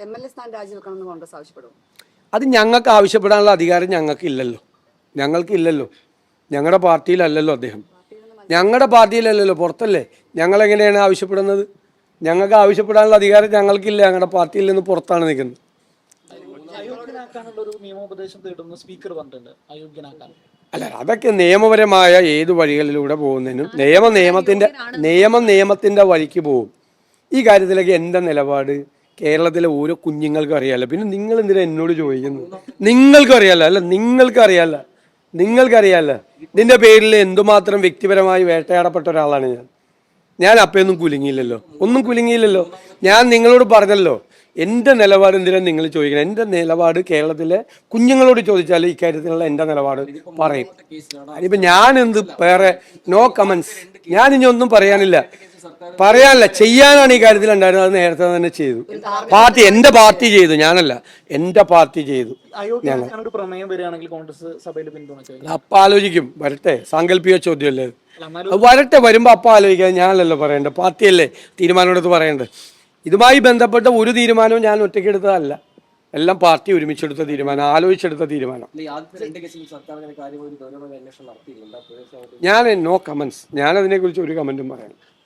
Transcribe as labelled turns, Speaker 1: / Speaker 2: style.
Speaker 1: MLA സ്ഥാനം രാജിവെക്കണമെന്ന് കോൺഗ്രസ് ആവശ്യപ്പെടും.
Speaker 2: അത് ഞങ്ങൾക്ക് ആവശ്യപ്പെടാനുള്ള അധികാരം ഞങ്ങൾക്കില്ലല്ലോ. ഞങ്ങളുടെ പാർട്ടിയിലല്ലല്ലോ അദ്ദേഹം. ഞങ്ങളുടെ പാർട്ടിയിലല്ലല്ലോ, പുറത്തല്ലേ. ഞങ്ങളെങ്ങനെയാണ് ആവശ്യപ്പെടുന്നത്? ഞങ്ങൾക്ക് ആവശ്യപ്പെടാനുള്ള അധികാരം ഞങ്ങൾക്കില്ല. ഞങ്ങളുടെ പാർട്ടിയിൽ നിന്ന് പുറത്താണ് നിൽക്കുന്നത്. അല്ല, അതൊക്കെ നിയമപരമായ ഏത് വഴികളിലൂടെ പോകുന്നതിനും നിയമത്തിന്റെ വഴിക്ക് പോകും. ഈ കാര്യത്തിലൊക്കെ എൻ്റെ നിലപാട് കേരളത്തിലെ ഓരോ കുഞ്ഞുങ്ങൾക്കും അറിയാമല്ലോ. പിന്നെ നിങ്ങൾ എന്തിനാ എന്നോട് ചോദിക്കുന്നു? നിങ്ങൾക്കറിയാലോ. ഇതിന്റെ പേരിൽ എന്തുമാത്രം വ്യക്തിപരമായി വേട്ടയാടപ്പെട്ട ഒരാളാണ് ഞാൻ അപ്പൊന്നും കുലുങ്ങിയില്ലല്ലോ. ഞാൻ നിങ്ങളോട് പറഞ്ഞല്ലോ എൻ്റെ നിലപാട്. എന്തിനാ നിങ്ങൾ ചോദിക്കണം? എൻ്റെ നിലപാട് കേരളത്തിലെ കുഞ്ഞുങ്ങളോട് ചോദിച്ചാൽ ഇക്കാര്യത്തിലുള്ള എൻ്റെ നിലപാട് പറയും. അതിനിപ്പോൾ ഞാൻ എന്ത് വേറെ നോ കമൻസ്. ഞാൻ ഇനി ഒന്നും പറയാനില്ല. ചെയ്യാനാണ് ഈ കാര്യത്തിൽ ഉണ്ടായിരുന്നത്. അത് നേരത്തെ തന്നെ ചെയ്തു. എൻ്റെ പാർട്ടി ചെയ്തു, ഞാനല്ല. എൻ്റെ പാർട്ടി ചെയ്തു. അപ്പം ആലോചിക്കും. വരട്ടെ, സാങ്കല്പിക ചോദ്യമല്ലേ. വരുമ്പോൾ അപ്പം ആലോചിക്കാം. ഞാനല്ലല്ലോ പറയേണ്ടത്, പാർട്ടിയല്ലേ തീരുമാനമെടുത്ത് പറയേണ്ടത്. ഇതുമായി ബന്ധപ്പെട്ട ഒരു തീരുമാനവും ഞാൻ ഒറ്റയ്ക്കെടുത്തതല്ല. എല്ലാം പാർട്ടി ഒരുമിച്ചെടുത്ത തീരുമാനം, ആലോചിച്ചെടുത്ത തീരുമാനം. ഞാൻ നോ കമൻസ്. ഞാൻ അതിനെക്കുറിച്ച് ഒരു കമൻറ്റും പറയാം.